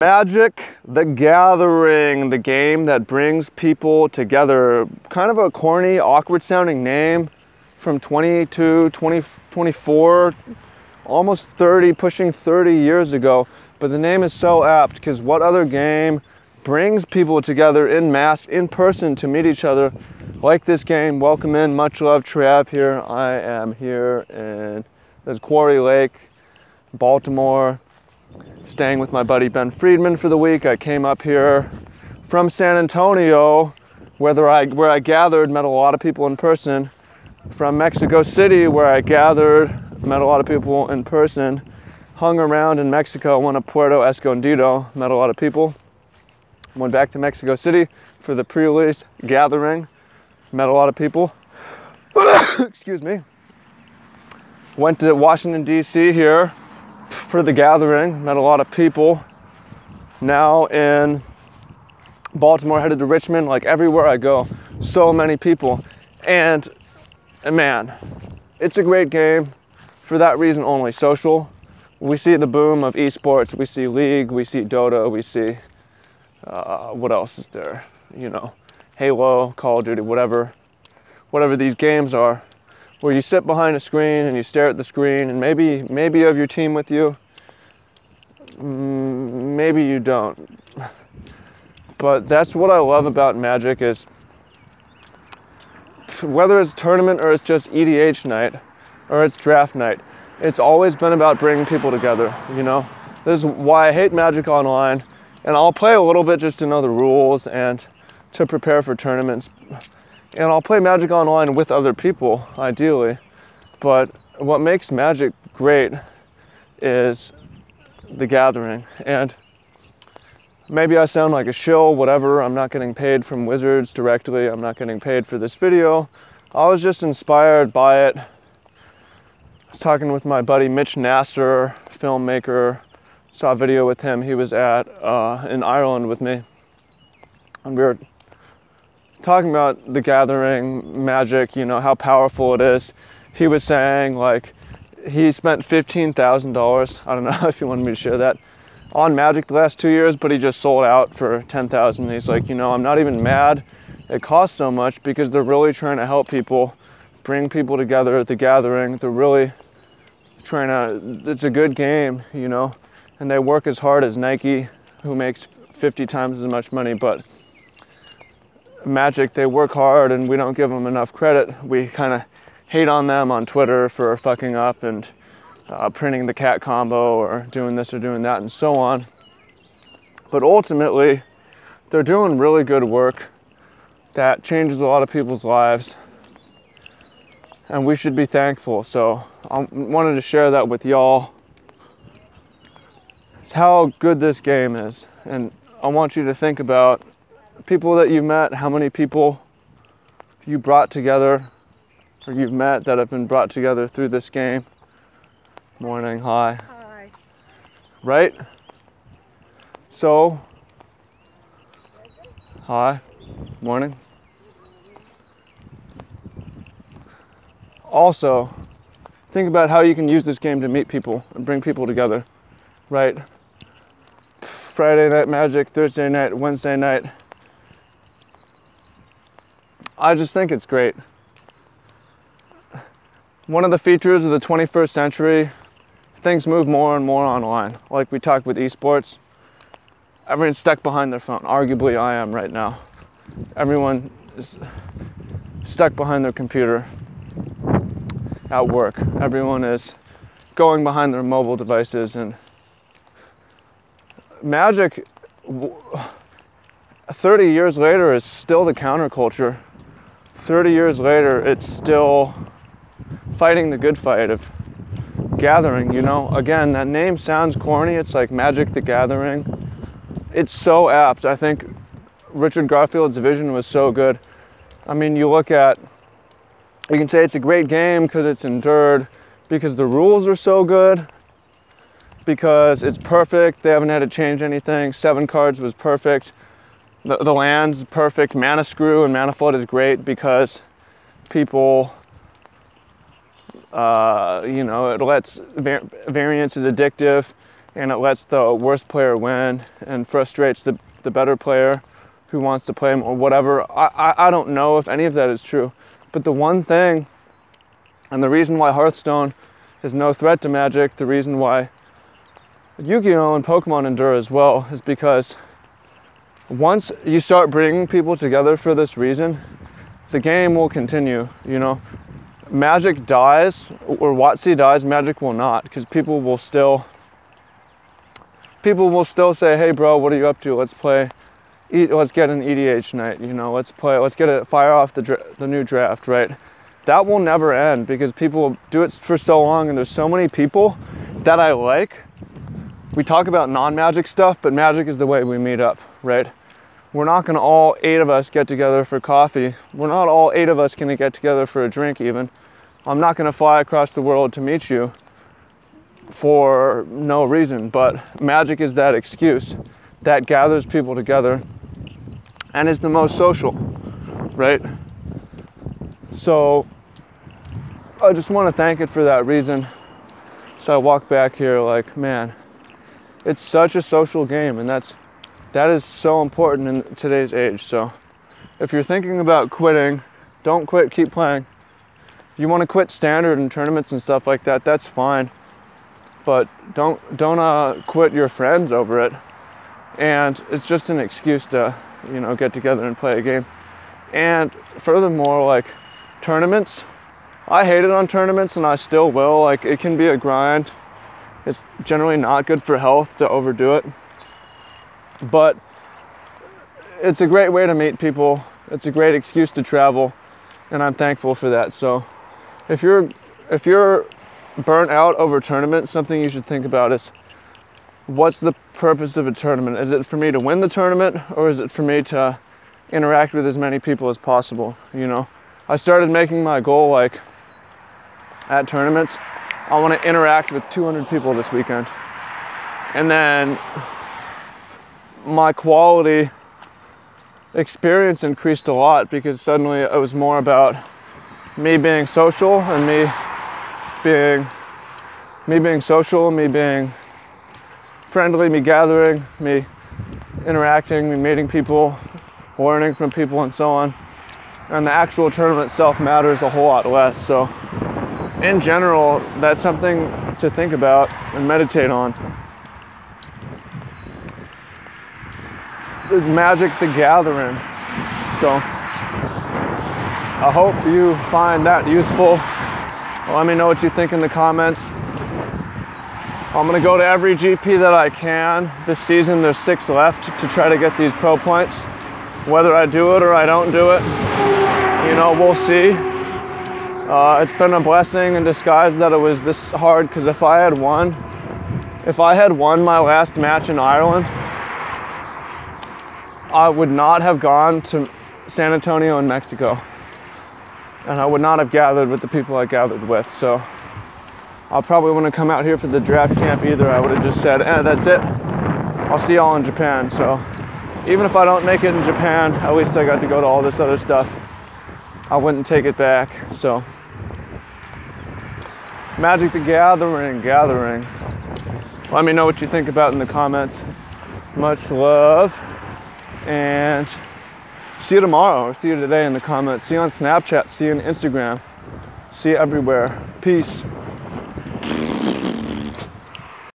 Magic the Gathering, the game that brings people together. Kind of a corny, awkward sounding name from 22, 20, 24, almost 30, pushing 30 years ago. But the name is so apt because what other game brings people together in mass, in person, to meet each other like this game? Welcome in, much love, Trav here. I am here in Quarry Lake, Baltimore, staying with my buddy Ben Friedman for the week. I came up here from San Antonio, where I gathered, met a lot of people in person, from Mexico City, where I gathered, met a lot of people in person, hung around in Mexico, went to Puerto Escondido, met a lot of people, went back to Mexico City for the pre-release gathering, met a lot of people, excuse me, went to Washington, D.C. here for the gathering, met a lot of people. Now in Baltimore, headed to Richmond. Like everywhere I go, so many people. And man, it's a great game for that reason only. Social. We see the boom of esports. We see League, we see Dota, we see what else is there? You know, Halo, Call of Duty, whatever these games are, where you sit behind a screen and you stare at the screen, and maybe you have your team with you, maybe you don't. But that's what I love about Magic, is whether it's tournament or it's just EDH night or it's draft night, it's always been about bringing people together, you know? This is why I hate Magic Online, and I'll play a little bit just to know the rules and to prepare for tournaments. And I'll play Magic Online with other people, ideally. But what makes Magic great is the gathering. And maybe I sound like a shill, whatever. I'm not getting paid from Wizards directly. I'm not getting paid for this video. I was just inspired by it. I was talking with my buddy Mitch Nasser, filmmaker. Saw a video with him. He was in Ireland with me. And we were talking about the gathering, Magic, you know, how powerful it is. He was saying, like, he spent $15,000, I don't know if you wanted me to share that, on Magic the last 2 years, but he just sold out for $10,000. He's like, you know, I'm not even mad it costs so much, because they're really trying to help people, bring people together at the gathering. They're really trying to, it's a good game, you know, and they work as hard as Nike, who makes 50 times as much money. But Magic, they work hard and we don't give them enough credit. We kind of hate on them on Twitter for fucking up and printing the cat combo or doing this or doing that and so on. But ultimately, they're doing really good work that changes a lot of people's lives, and we should be thankful. So I wanted to share that with y'all, how good this game is. And I want you to think about people that you've met, how many people you brought together, or you've met that have been brought together through this game. Morning, hi. Hi. Right? So, hi, morning. Also, think about how you can use this game to meet people and bring people together, right? Friday night Magic, Thursday night, Wednesday night. I just think it's great. One of the features of the 21st century, things move more and more online. Like we talked with esports, everyone's stuck behind their phone. Arguably I am right now. Everyone is stuck behind their computer at work. Everyone is going behind their mobile devices, and Magic 30 years later is still the counterculture. 30 years later, it's still fighting the good fight of gathering, you know? Again, that name sounds corny. It's like Magic the Gathering. It's so apt. I think Richard Garfield's vision was so good. I mean, you can say it's a great game because it's endured, because the rules are so good, because it's perfect. They haven't had to change anything. 7 cards was perfect. The land's perfect. Mana Screw and Mana Flood is great because people, you know, it lets variance is addictive. and it lets the worst player win and frustrates the better player who wants to play him or whatever. I don't know if any of that is true. But the one thing, and the reason why Hearthstone is no threat to Magic, the reason why Yu-Gi-Oh! And Pokemon endure as well, is because once you start bringing people together for this reason, the game will continue, you know. Magic dies, or WotC dies, Magic will not, because people will still say, hey bro, what are you up to? Let's play, let's get an EDH night, you know, let's fire off the new draft, right? That will never end, because people do it for so long, and there's so many people that I like. We talk about non-Magic stuff, but Magic is the way we meet up, right? We're not gonna all 8 of us get together for coffee. We're not all 8 of us gonna get together for a drink even. I'm not gonna fly across the world to meet you for no reason, but Magic is that excuse that gathers people together and is the most social, right? So I just wanna thank it for that reason. So I walk back here like, man, it's such a social game, and that is so important in today's age. So if you're thinking about quitting, don't quit, keep playing. If you want to quit standard and tournaments and stuff like that, that's fine. But don't quit your friends over it. And it's just an excuse to, you know, get together and play a game. And furthermore, like tournaments, I hated on tournaments and I still will. Like, it can be a grind. It's generally not good for health to overdo it. But it's a great way to meet people. It's a great excuse to travel, and I'm thankful for that. So if you're burnt out over tournaments, something you should think about is, what's the purpose of a tournament? Is it for me to win the tournament, or is it for me to interact with as many people as possible? You know, I started making my goal, like, at tournaments, I want to interact with 200 people this weekend. And then my quality experience increased a lot, because suddenly it was more about me being social and me being social, me being friendly, me gathering, me interacting, me meeting people, learning from people, and so on. And the actual tournament itself matters a whole lot less. So in general, that's something to think about and meditate on. There's Magic the Gathering. So I hope you find that useful. Let me know what you think in the comments. I'm gonna go to every GP that I can this season. There's 6 left to try to get these pro points. Whether I do it or I don't do it, you know, we'll see. It's been a blessing in disguise that it was this hard, because if I had won my last match in Ireland, I would not have gone to San Antonio in Mexico, and I would not have gathered with the people I gathered with. So I'll probably want to come out here for the draft camp either. I would have just said, that's it. I'll see y'all in Japan. So even if I don't make it in Japan, at least I got to go to all this other stuff. I wouldn't take it back. So Magic the Gathering. Let me know what you think about in the comments. Much love. And see you tomorrow, or see you today in the comments. See you on Snapchat, see you on Instagram, see you everywhere. Peace.